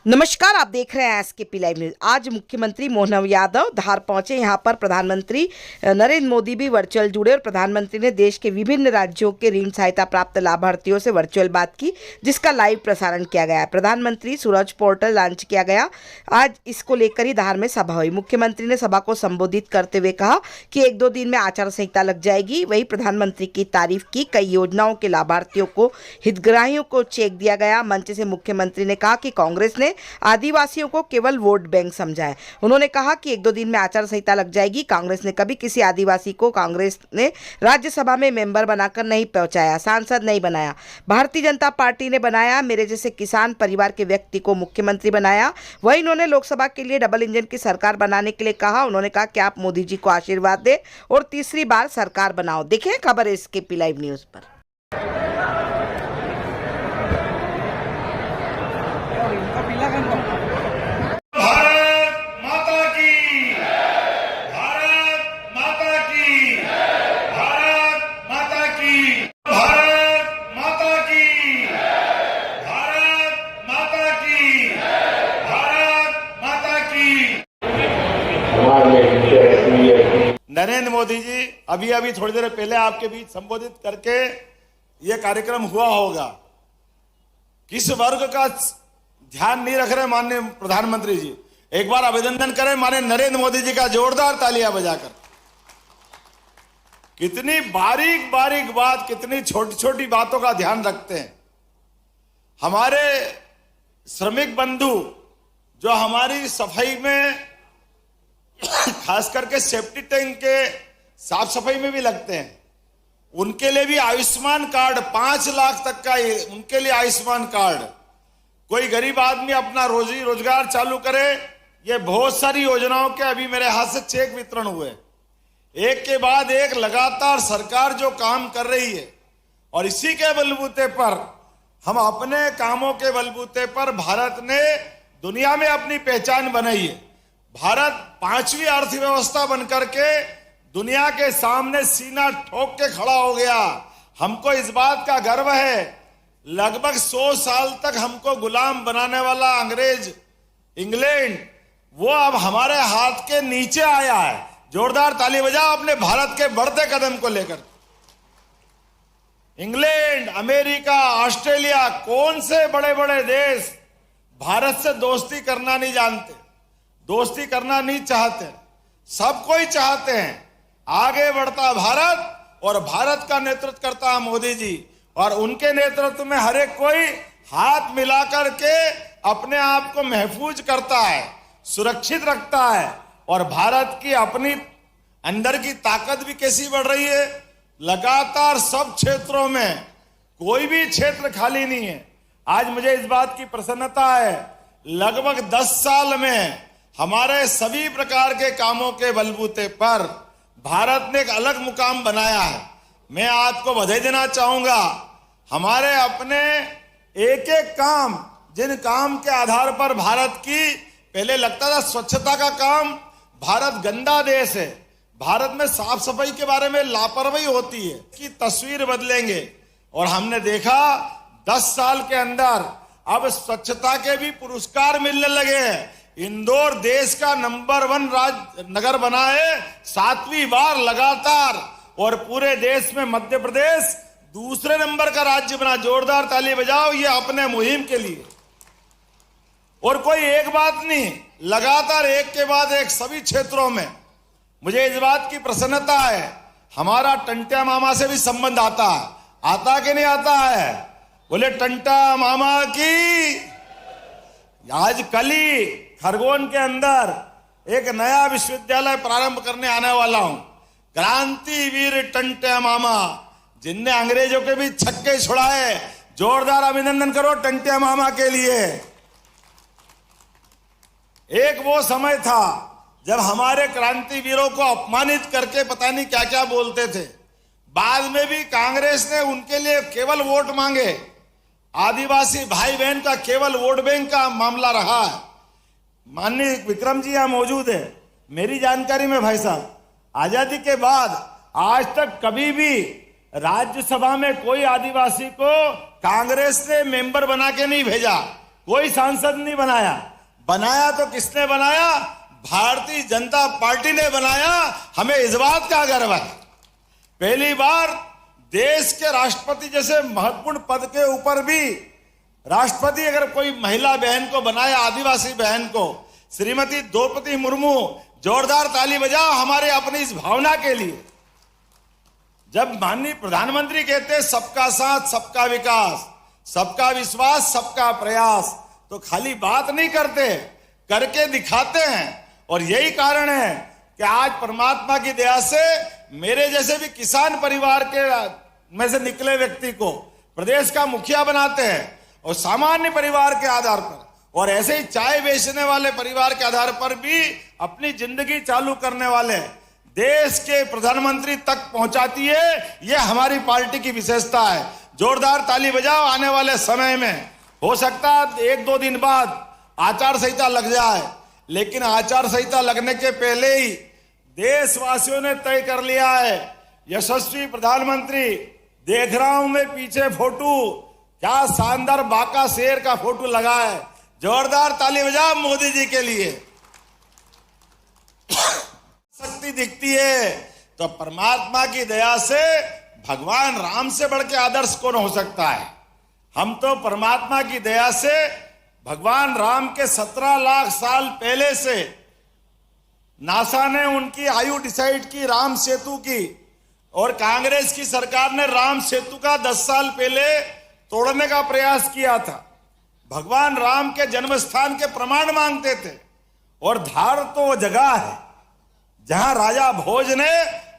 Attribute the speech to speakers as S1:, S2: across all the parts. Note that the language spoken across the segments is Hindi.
S1: नमस्कार, आप देख रहे हैं एसकेपी लाइव न्यूज। आज मुख्यमंत्री मोहन यादव धार पहुंचे। यहां पर प्रधानमंत्री नरेंद्र मोदी भी वर्चुअल जुड़े और प्रधानमंत्री ने देश के विभिन्न राज्यों के ऋण सहायता प्राप्त लाभार्थियों से वर्चुअल बात की, जिसका लाइव प्रसारण किया गया। प्रधानमंत्री सूरज पोर्टल लॉन्च किया गया। आज इसको लेकर ही धार में सभा हुई। मुख्यमंत्री ने सभा को संबोधित करते हुए कहा कि 1-2 दिन में आचार संहिता लग जाएगी। वही प्रधानमंत्री की तारीफ की। कई योजनाओं के लाभार्थियों को, हितग्राहियों को चेक दिया गया। मंच से मुख्यमंत्री ने कहा कि कांग्रेस ने आदिवासियों को केवल वोट बैंक समझा है। उन्होंने कहा कि 1-2 दिन में आचार संहिता लग जाएगी। कांग्रेस ने कभी किसी आदिवासी को कांग्रेस ने राज्यसभा में मेंबर बनाकर नहीं पहुंचाया, सांसद नहीं बनाया। भारतीय जनता पार्टी ने बनाया। मेरे जैसे किसान परिवार के व्यक्ति को मुख्यमंत्री बनाया। वहीं उन्होंने लोकसभा के लिए डबल इंजन की सरकार बनाने के लिए कहा। उन्होंने कहा कि आप मोदी जी को आशीर्वाद दें और तीसरी बार सरकार बनाओ। देखें खबर एसकेपी लाइव न्यूज पर।
S2: भारत माता की, भारत माता की, भारत माता की, भारत माता की, भारत माता की, भारत माता की। नरेंद्र मोदी जी अभी अभी थोड़ी देर पहले आपके बीच संबोधित करके ये कार्यक्रम हुआ होगा। किस वर्ग का ध्यान नहीं रख रहे माननीय प्रधानमंत्री जी? एक बार अभिनंदन करें माननीय नरेंद्र मोदी जी का, जोरदार तालियां बजाकर। कितनी बारीक बारीक बात, कितनी छोटी छोटी बातों का ध्यान रखते हैं। हमारे श्रमिक बंधु जो हमारी सफाई में खास करके सेफ्टी टैंक के साफ सफाई में भी लगते हैं, उनके लिए भी आयुष्मान कार्ड 5 लाख तक का, उनके लिए आयुष्मान कार्ड। कोई गरीब आदमी अपना रोजी रोजगार चालू करे, ये बहुत सारी योजनाओं के अभी मेरे हाथ से चेक वितरण हुए। एक के बाद एक लगातार सरकार जो काम कर रही है, और इसी के बलबूते पर, हम अपने कामों के बलबूते पर भारत ने दुनिया में अपनी पहचान बनाई है। भारत 5वीं अर्थव्यवस्था बनकर के दुनिया के सामने सीना ठोक के खड़ा हो गया। हमको इस बात का गर्व है, लगभग 100 साल तक हमको गुलाम बनाने वाला अंग्रेज इंग्लैंड, वो अब हमारे हाथ के नीचे आया है। जोरदार ताली बजाओ अपने भारत के बढ़ते कदम को लेकर। इंग्लैंड, अमेरिका, ऑस्ट्रेलिया, कौन से बड़े बड़े देश भारत से दोस्ती करना नहीं जानते, दोस्ती करना नहीं चाहते। सब कोई चाहते हैं आगे बढ़ता भारत, और भारत का नेतृत्व करता मोदी जी, और उनके नेतृत्व में हर एक कोई हाथ मिलाकर के अपने आप को महफूज करता है, सुरक्षित रखता है। और भारत की अपनी अंदर की ताकत भी कैसी बढ़ रही है, लगातार सब क्षेत्रों में कोई भी क्षेत्र खाली नहीं है। आज मुझे इस बात की प्रसन्नता है, लगभग 10 साल में हमारे सभी प्रकार के कामों के बलबूते पर भारत ने एक अलग मुकाम बनाया है। मैं आपको बधाई देना चाहूंगा। हमारे अपने एक एक काम, जिन काम के आधार पर भारत की, पहले लगता था स्वच्छता का काम, भारत गंदा देश है, भारत में साफ सफाई के बारे में लापरवाही होती है, की तस्वीर बदलेंगे। और हमने देखा 10 साल के अंदर अब स्वच्छता के भी पुरस्कार मिलने लगे हैं। इंदौर देश का नंबर 1 नगर बना है 7वीं बार लगातार, और पूरे देश में मध्य प्रदेश दूसरे नंबर का राज्य बना। जोरदार ताली बजाओ ये अपने मुहिम के लिए। और कोई एक बात नहीं, लगातार एक के बाद एक सभी क्षेत्रों में। मुझे इस बात की प्रसन्नता है, हमारा टंटिया मामा से भी संबंध आता कि नहीं आता है? बोले टंटा मामा की। आज कल ही खरगोन के अंदर एक नया विश्वविद्यालय प्रारंभ करने आने वाला हूं। क्रांतिवीर टंटिया मामा, जिनने अंग्रेजों के भी छक्के छुड़ाए। जोरदार अभिनंदन करो टंटिया मामा के लिए। एक वो समय था जब हमारे क्रांतिवीरों को अपमानित करके पता नहीं क्या क्या बोलते थे। बाद में भी कांग्रेस ने उनके लिए केवल वोट मांगे। आदिवासी भाई बहन का केवल वोट बैंक का मामला रहा है। माननीय विक्रम जी यहां मौजूद है। मेरी जानकारी में भाई साहब, आजादी के बाद आज तक कभी भी राज्यसभा में कोई आदिवासी को कांग्रेस ने मेंबर बना के नहीं भेजा। कोई सांसद नहीं बनाया। बनाया तो किसने बनाया? भारतीय जनता पार्टी ने बनाया। हमें इस बात का गर्व है, पहली बार देश के राष्ट्रपति जैसे महत्वपूर्ण पद के ऊपर भी राष्ट्रपति अगर कोई महिला बहन को बनाया, आदिवासी बहन को, श्रीमती द्रौपदी मुर्मू, जोरदार ताली बजाओ हमारे अपनी इस भावना के लिए। जब माननीय प्रधानमंत्री कहते हैं सबका साथ सबका विकास, सबका विश्वास सबका प्रयास, तो खाली बात नहीं करते, करके दिखाते हैं। और यही कारण है कि आज परमात्मा की दया से मेरे जैसे भी किसान परिवार के में से निकले व्यक्ति को प्रदेश का मुखिया बनाते हैं, और सामान्य परिवार के आधार पर, और ऐसे ही चाय बेचने वाले परिवार के आधार पर भी अपनी जिंदगी चालू करने वाले देश के प्रधानमंत्री तक पहुंचाती है। यह हमारी पार्टी की विशेषता है। जोरदार ताली बजाओ। आने वाले समय में हो सकता है 1-2 दिन बाद आचार संहिता लग जाए, लेकिन आचार संहिता लगने के पहले ही देशवासियों ने तय कर लिया है, यशस्वी प्रधानमंत्री। देख रहा हूं मैं पीछे फोटो, क्या शानदार बाका शेर का फोटो लगा है। जोरदार ताली बजाओ मोदी जी के लिए। शक्ति दिखती है तो परमात्मा की दया से भगवान राम से बढ़ के आदर्श कौन हो सकता है। हम तो परमात्मा की दया से भगवान राम के 17 लाख साल पहले से नासा ने उनकी आयु डिसाइड की राम सेतु की, और कांग्रेस की सरकार ने राम सेतु का 10 साल पहले तोड़ने का प्रयास किया था। भगवान राम के जन्म स्थान के प्रमाण मांगते थे, और धार तो वो जगह है जहां राजा भोज ने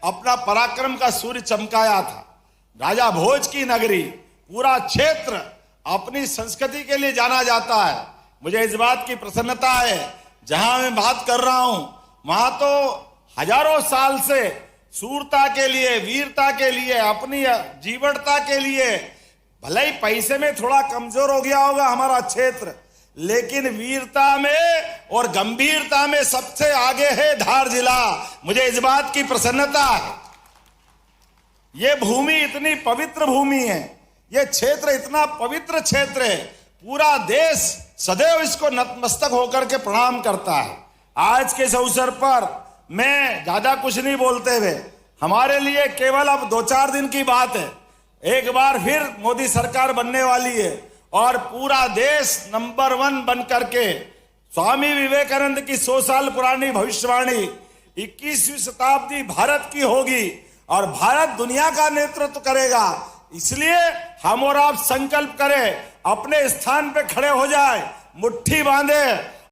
S2: अपना पराक्रम का सूर्य चमकाया था। राजा भोज की नगरी, पूरा क्षेत्र अपनी संस्कृति के लिए जाना जाता है। मुझे इस बात की प्रसन्नता है, जहां मैं बात कर रहा हूं वहां तो हजारों साल से शूरता के लिए, वीरता के लिए, अपनी जीवटता के लिए, भले ही पैसे में थोड़ा कमजोर हो गया होगा हमारा क्षेत्र, लेकिन वीरता में और गंभीरता में सबसे आगे है धार जिला। मुझे इस बात की प्रसन्नता है। ये भूमि इतनी पवित्र भूमि है, ये क्षेत्र इतना पवित्र क्षेत्र है, पूरा देश सदैव इसको नतमस्तक होकर के प्रणाम करता है। आज के इस अवसर पर मैं ज्यादा कुछ नहीं बोलते हुए, हमारे लिए केवल अब 2-4 दिन की बात है, एक बार फिर मोदी सरकार बनने वाली है, और पूरा देश नंबर 1 बन करके स्वामी विवेकानंद की 100 साल पुरानी भविष्यवाणी 21वीं शताब्दी भारत की होगी, और भारत दुनिया का नेतृत्व करेगा। इसलिए हम और आप संकल्प करें, अपने स्थान पे खड़े हो जाए, मुट्ठी बांधे,